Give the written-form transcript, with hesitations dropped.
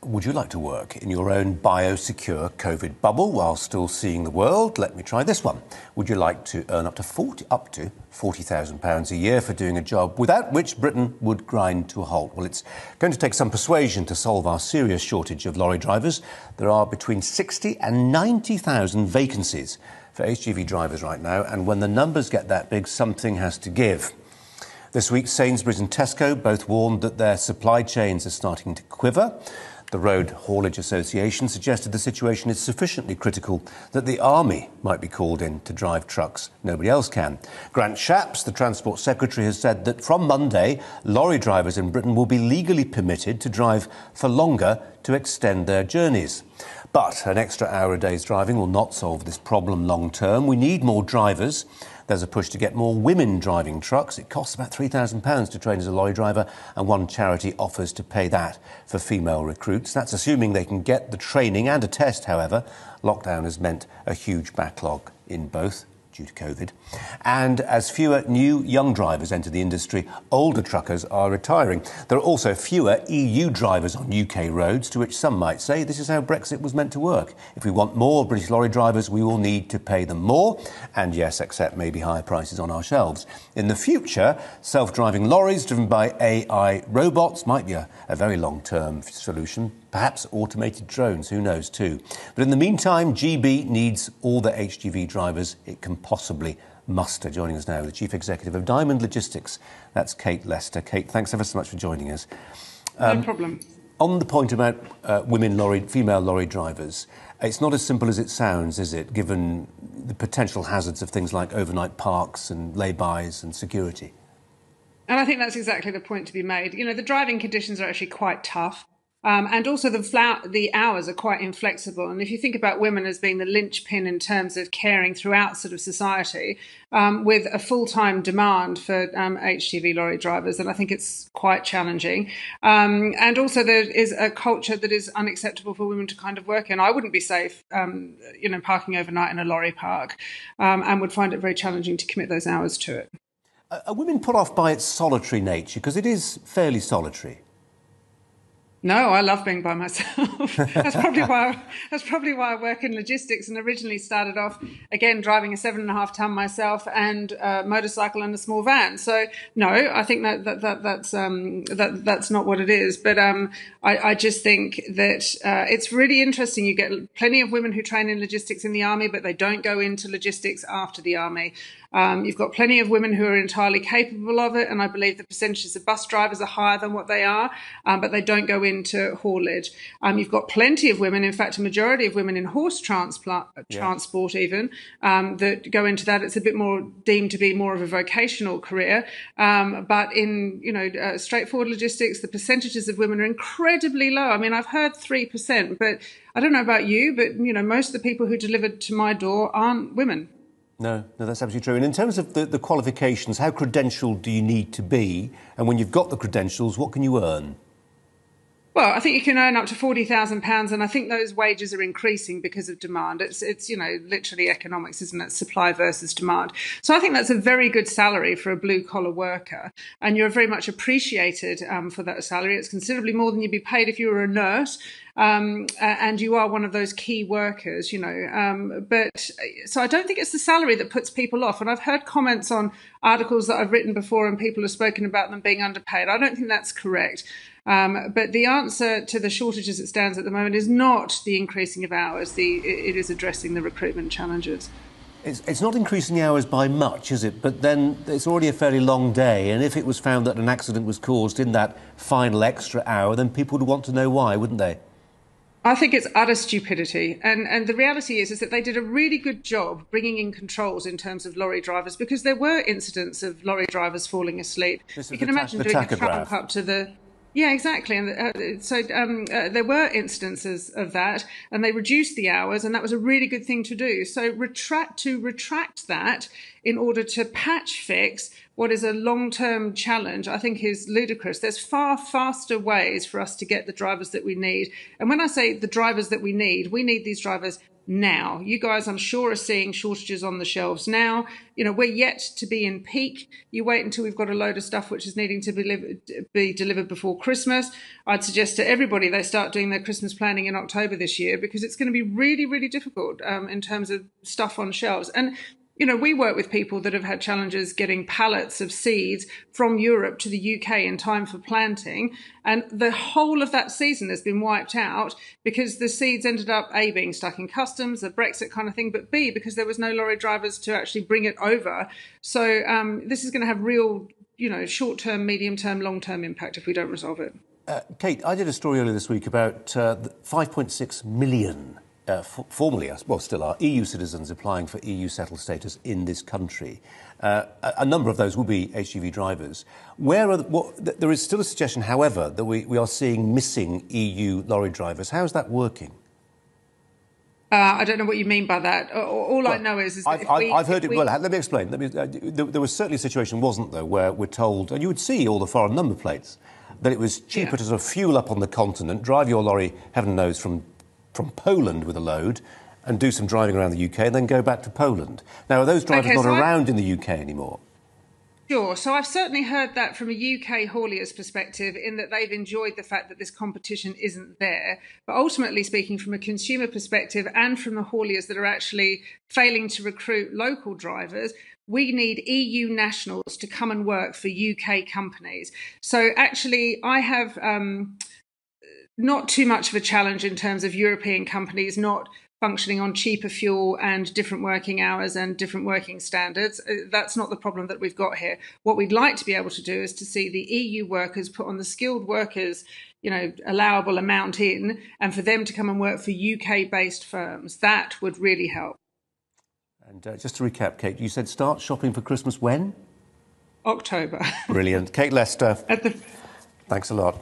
Would you like to work in your own biosecure COVID bubble while still seeing the world? Let me try this one. Would you like to earn up to £40,000 a year for doing a job without which Britain would grind to a halt? Well, it's going to take some persuasion to solve our serious shortage of lorry drivers. There are between 60 and 90,000 vacancies for HGV drivers right now, and when the numbers get that big, something has to give. This week, Sainsbury's and Tesco both warned that their supply chains are starting to quiver. The Road Haulage Association suggested the situation is sufficiently critical that the Army might be called in to drive trucks. Nobody else can. Grant Shapps, the Transport Secretary, has said that from Monday, lorry drivers in Britain will be legally permitted to drive for longer to extend their journeys. But an extra hour a day's driving will not solve this problem long term. We need more drivers. There's a push to get more women driving trucks. It costs about £3,000 to train as a lorry driver, and one charity offers to pay that for female recruits. That's assuming they can get the training and a test, however. Lockdown has meant a huge backlog in both, due to COVID. And as fewer new young drivers enter the industry, older truckers are retiring. There are also fewer EU drivers on UK roads, to which some might say this is how Brexit was meant to work. If we want more British lorry drivers, we will need to pay them more and, yes, accept maybe higher prices on our shelves. In the future, self-driving lorries driven by AI robots might be a very long-term solution. Perhaps automated drones, who knows too. But in the meantime, GB needs all the HGV drivers it can possibly muster. Joining us now, the Chief Executive of Diamond Logistics. That's Kate Lester. Kate, thanks ever so much for joining us. No problem. On the point about female lorry drivers, it's not as simple as it sounds, is it, given the potential hazards of things like overnight parks and lay-bys and security? And I think that's exactly the point to be made. You know, the driving conditions are actually quite tough. And also the hours are quite inflexible. And if you think about women as being the linchpin in terms of caring throughout sort of society, with a full-time demand for HGV lorry drivers, then I think it's quite challenging. And also there is a culture that is unacceptable for women to kind of work in. I wouldn't be safe, parking overnight in a lorry park, and would find it very challenging to commit those hours to it. Are women put off by its solitary nature? Because it is fairly solitary. No, I love being by myself. That's probably why I work in logistics, and originally started off again driving a 7.5 ton myself and a motorcycle and a small van. So no, I think that's not what it is. But I just think that it's really interesting. You get plenty of women who train in logistics in the army, but they don't go into logistics after the army. You've got plenty of women who are entirely capable of it, and I believe the percentages of bus drivers are higher than what they are, but they don't go into haulage. You've got plenty of women, in fact, a majority of women in horse transport even, that go into that. It's a bit more deemed to be more of a vocational career. But in, straightforward logistics, the percentages of women are incredibly low. I mean, I've heard 3%, but I don't know about you, but, most of the people who delivered to my door aren't women. No, that's absolutely true. And in terms of the qualifications, how credentialed do you need to be? And when you've got the credentials, what can you earn? Well, I think you can earn up to £40,000, and I think those wages are increasing because of demand. It's literally economics, isn't it? Supply versus demand. So I think that's a very good salary for a blue-collar worker, and you're very much appreciated for that salary. It's considerably more than you'd be paid if you were a nurse. And you are one of those key workers, but so I don't think it's the salary that puts people off. And I've heard comments on articles that I've written before, and people have spoken about them being underpaid. I don't think that's correct. But the answer to the shortage as it stands at the moment is not the increasing of hours. It is addressing the recruitment challenges. It's not increasing the hours by much, is it? But then it's already a fairly long day, and if it was found that an accident was caused in that final extra hour, then people would want to know why, wouldn't they? I think it's utter stupidity. And the reality is that they did a really good job bringing in controls in terms of lorry drivers, because there were incidents of lorry drivers falling asleep. You can imagine doing a trunk up to the... Yeah, exactly. And so there were instances of that, and they reduced the hours, and that was a really good thing to do. So retract that in order to patch fix what is a long-term challenge, I think is ludicrous. There's far faster ways for us to get the drivers that we need. And when I say the drivers that we need these drivers now. You guys, I'm sure, are seeing shortages on the shelves now. We're yet to be in peak. You wait until we've got a load of stuff which is needing to be delivered before Christmas. I'd suggest to everybody they start doing their Christmas planning in October this year, because it's going to be really, really difficult in terms of stuff on shelves. And we work with people that have had challenges getting pallets of seeds from Europe to the UK in time for planting. And the whole of that season has been wiped out because the seeds ended up, A, being stuck in customs, the Brexit kind of thing, but B, because there was no lorry drivers to actually bring it over. So this is going to have real, short-term, medium-term, long-term impact if we don't resolve it. Kate, I did a story earlier this week about 5.6 million formerly, well, still are, EU citizens applying for EU settled status in this country. A number of those will be HGV drivers. There is still a suggestion, however, that we are seeing missing EU lorry drivers. How is that working? I don't know what you mean by that. All I know is I've heard it. Well, let me explain. There was certainly a situation, wasn't there, where we're told, and you would see all the foreign number plates, that it was cheaper to sort of fuel up on the continent, drive your lorry, heaven knows, from Poland with a load, and do some driving around the UK and then go back to Poland. Now, are those drivers not around in the UK anymore? Sure. So I've certainly heard that from a UK haulier's perspective, in that they've enjoyed the fact that this competition isn't there. But ultimately speaking, from a consumer perspective and from the hauliers that are actually failing to recruit local drivers, we need EU nationals to come and work for UK companies. So actually, I have not too much of a challenge in terms of European companies not functioning on cheaper fuel and different working hours and different working standards. That's not the problem that we've got here. What we'd like to be able to do is to see the EU workers put on the skilled workers, allowable amount in, and for them to come and work for UK-based firms. That would really help. And just to recap, Kate, you said start shopping for Christmas when? October. Brilliant. Kate Lester, thanks a lot.